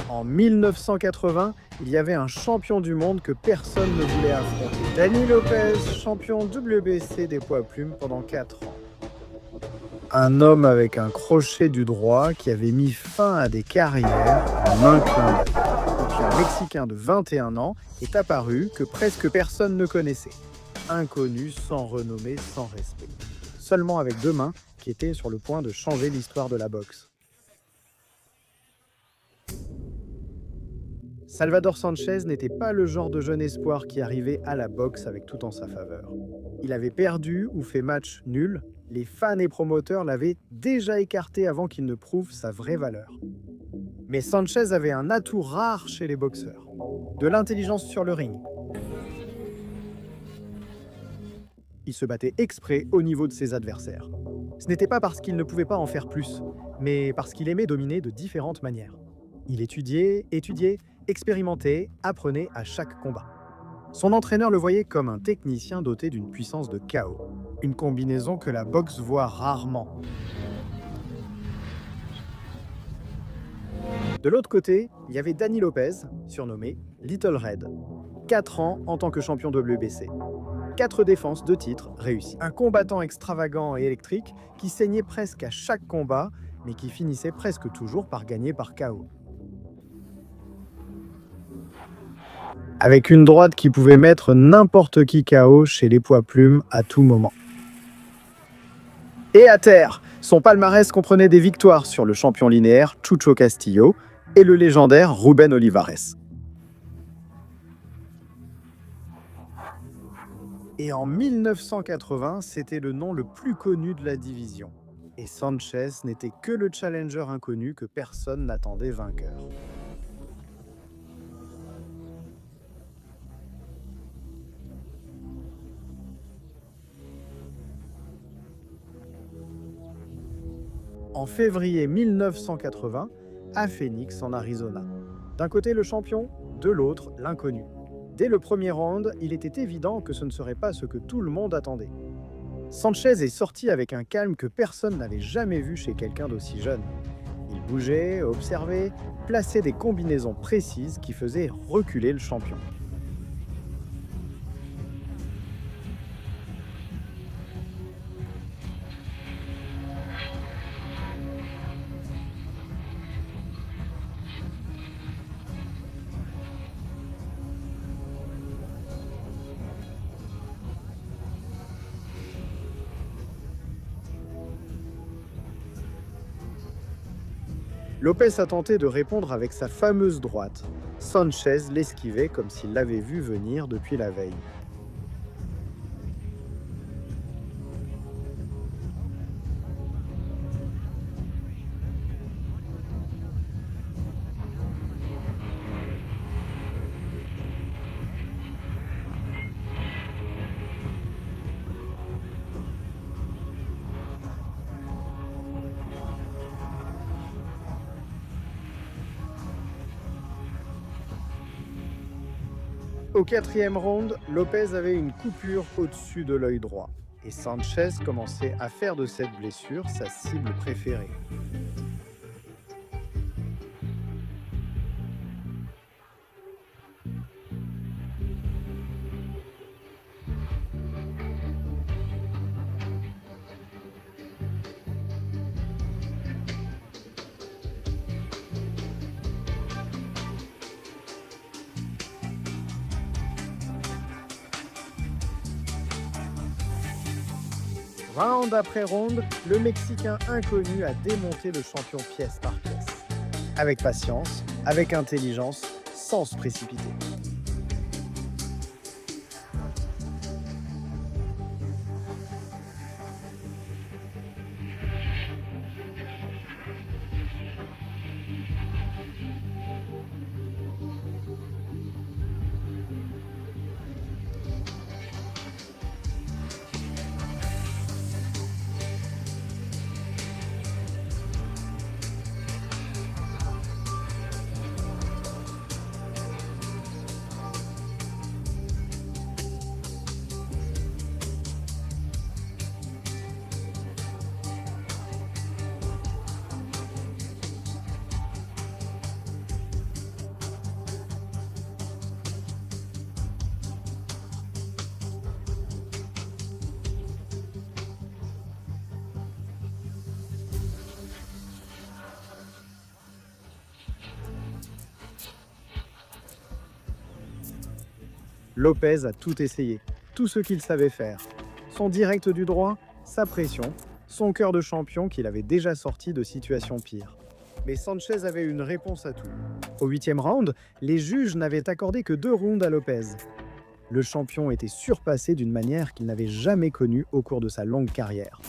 En 1980, il y avait un champion du monde que personne ne voulait affronter. Dani Lopez, champion WBC des poids plumes pendant 4 ans. Un homme avec un crochet du droit qui avait mis fin à des carrières en un clin d'œil. Et puis un Mexicain de 21 ans est apparu que presque personne ne connaissait. Inconnu, sans renommée, sans respect. Seulement avec 2 mains qui étaient sur le point de changer l'histoire de la boxe. Salvador Sanchez n'était pas le genre de jeune espoir qui arrivait à la boxe avec tout en sa faveur. Il avait perdu ou fait match nul, les fans et promoteurs l'avaient déjà écarté avant qu'il ne prouve sa vraie valeur. Mais Sanchez avait un atout rare chez les boxeurs, de l'intelligence sur le ring. Il se battait exprès au niveau de ses adversaires. Ce n'était pas parce qu'il ne pouvait pas en faire plus, mais parce qu'il aimait dominer de différentes manières. Il étudiait, expérimentait, apprenait à chaque combat. Son entraîneur le voyait comme un technicien doté d'une puissance de KO, une combinaison que la boxe voit rarement. De l'autre côté, il y avait Dani Lopez, surnommé Little Red. 4 ans en tant que champion WBC. 4 défenses, 2 titres réussis. Un combattant extravagant et électrique qui saignait presque à chaque combat, mais qui finissait presque toujours par gagner par KO. Avec une droite qui pouvait mettre n'importe qui KO chez les poids plumes à tout moment. Et à terre, son palmarès comprenait des victoires sur le champion linéaire Chucho Castillo et le légendaire Rubén Olivares. Et en 1980, c'était le nom le plus connu de la division. Et Sanchez n'était que le challenger inconnu que personne n'attendait vainqueur. En février 1980, à Phoenix, en Arizona. D'un côté le champion, de l'autre l'inconnu. Dès le premier round, il était évident que ce ne serait pas ce que tout le monde attendait. Sanchez est sorti avec un calme que personne n'avait jamais vu chez quelqu'un d'aussi jeune. Il bougeait, observait, plaçait des combinaisons précises qui faisaient reculer le champion. Lopez a tenté de répondre avec sa fameuse droite. Sanchez l'esquivait comme s'il l'avait vu venir depuis la veille. Au 4e round, Lopez avait une coupure au-dessus de l'œil droit. Et Sanchez commençait à faire de cette blessure sa cible préférée. Round après round, le Mexicain inconnu a démonté le champion pièce par pièce. Avec patience, avec intelligence, sans se précipiter. Lopez a tout essayé, tout ce qu'il savait faire. Son direct du droit, sa pression, son cœur de champion qu'il avait déjà sorti de situations pires. Mais Sanchez avait une réponse à tout. Au 8e round, les juges n'avaient accordé que 2 rounds à Lopez. Le champion était surpassé d'une manière qu'il n'avait jamais connue au cours de sa longue carrière.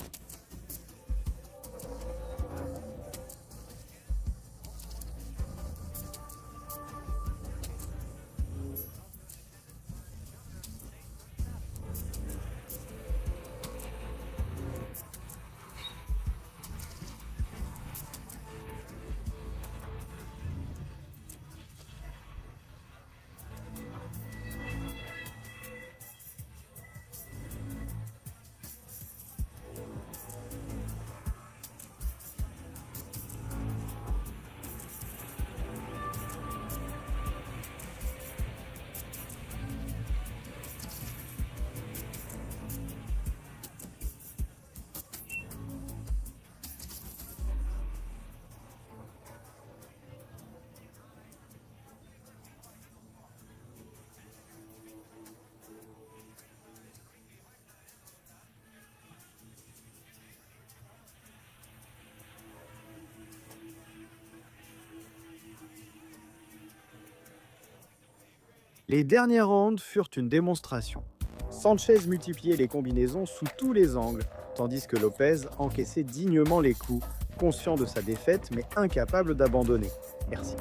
Les derniers rounds furent une démonstration. Sanchez multipliait les combinaisons sous tous les angles, tandis que Lopez encaissait dignement les coups, conscient de sa défaite mais incapable d'abandonner. Merci.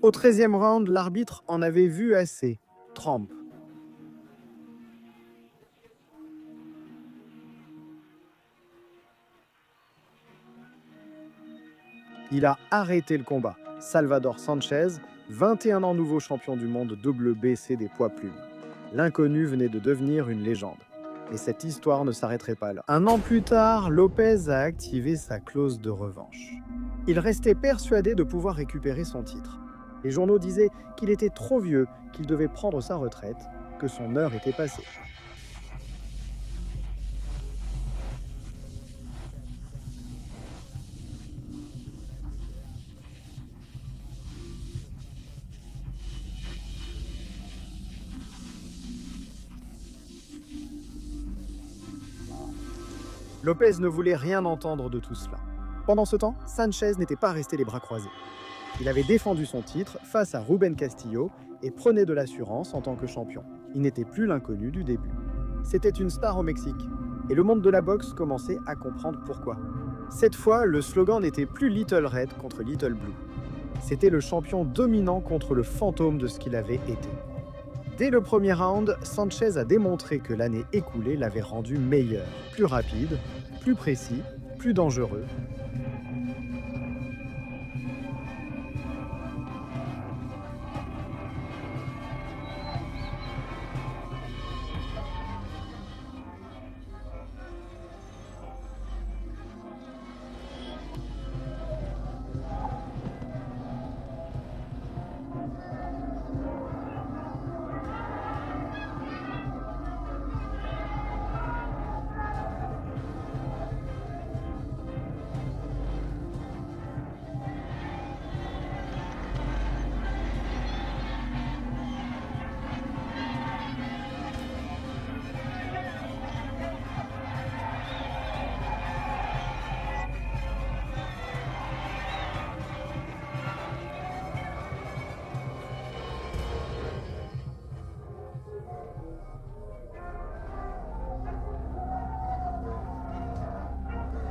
Au 13e round, l'arbitre en avait vu assez. Trump. Il a arrêté le combat. Salvador Sanchez, 21 ans nouveau champion du monde WBC des poids plumes. L'inconnu venait de devenir une légende. Et cette histoire ne s'arrêterait pas là. Un an plus tard, Lopez a activé sa clause de revanche. Il restait persuadé de pouvoir récupérer son titre. Les journaux disaient qu'il était trop vieux, qu'il devait prendre sa retraite, que son heure était passée. Lopez ne voulait rien entendre de tout cela. Pendant ce temps, Sanchez n'était pas resté les bras croisés. Il avait défendu son titre face à Ruben Castillo et prenait de l'assurance en tant que champion. Il n'était plus l'inconnu du début. C'était une star au Mexique, et le monde de la boxe commençait à comprendre pourquoi. Cette fois, le slogan n'était plus Little Red contre Little Blue. C'était le champion dominant contre le fantôme de ce qu'il avait été. Dès le premier round, Sanchez a démontré que l'année écoulée l'avait rendu meilleur, plus rapide, plus précis, plus dangereux.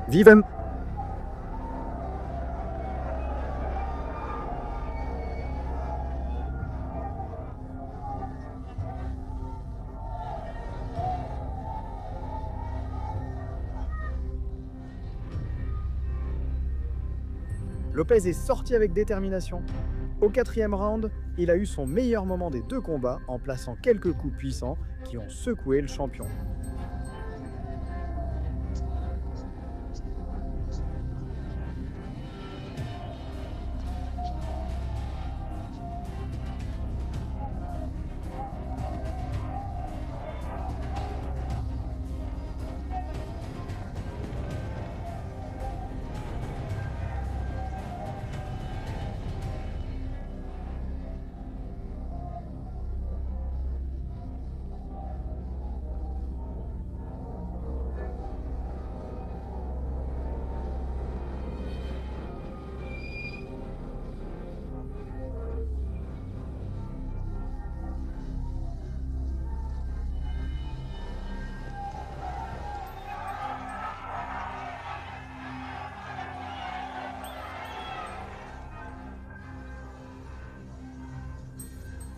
Vivem Lopez est sorti avec détermination. Au 4e round, il a eu son meilleur moment des 2 combats en plaçant quelques coups puissants qui ont secoué le champion.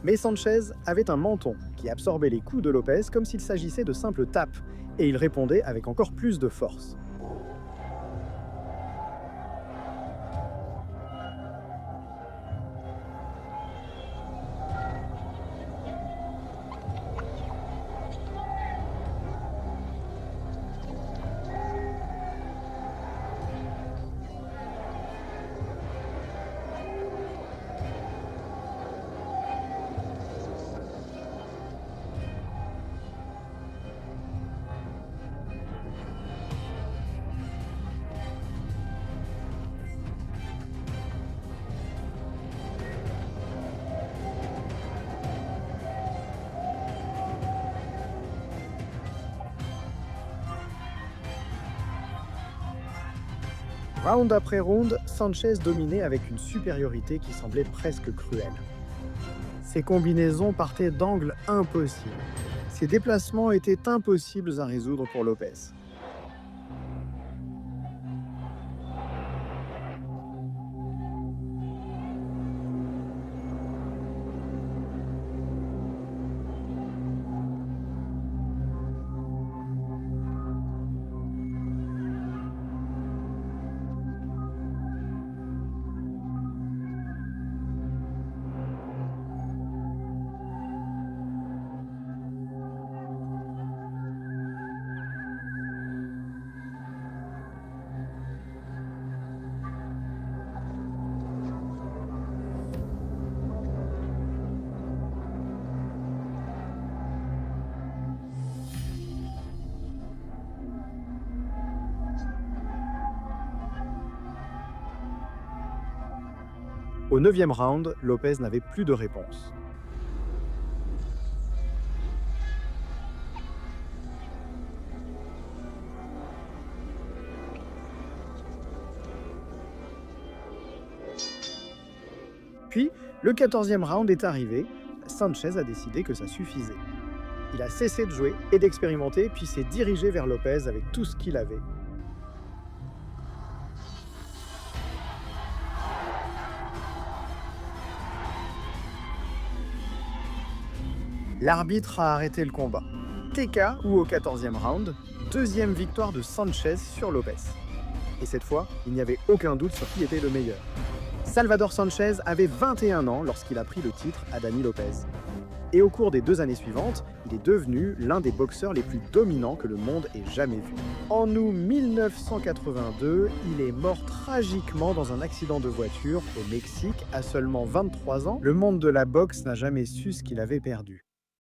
Mais Sanchez avait un menton qui absorbait les coups de Lopez comme s'il s'agissait de simples tapes, et il répondait avec encore plus de force. Round après round, Sanchez dominait avec une supériorité qui semblait presque cruelle. Ses combinaisons partaient d'angles impossibles. Ses déplacements étaient impossibles à résoudre pour Lopez. Au 9e round, Lopez n'avait plus de réponse. Puis, le 14e round est arrivé. Sanchez a décidé que ça suffisait. Il a cessé de jouer et d'expérimenter, puis s'est dirigé vers Lopez avec tout ce qu'il avait. L'arbitre a arrêté le combat. TK ou au 14e round, 2e victoire de Sanchez sur Lopez. Et cette fois, il n'y avait aucun doute sur qui était le meilleur. Salvador Sanchez avait 21 ans lorsqu'il a pris le titre à Dani Lopez. Et au cours des 2 années suivantes, il est devenu l'un des boxeurs les plus dominants que le monde ait jamais vu. En août 1982, il est mort tragiquement dans un accident de voiture au Mexique à seulement 23 ans. Le monde de la boxe n'a jamais su ce qu'il avait perdu.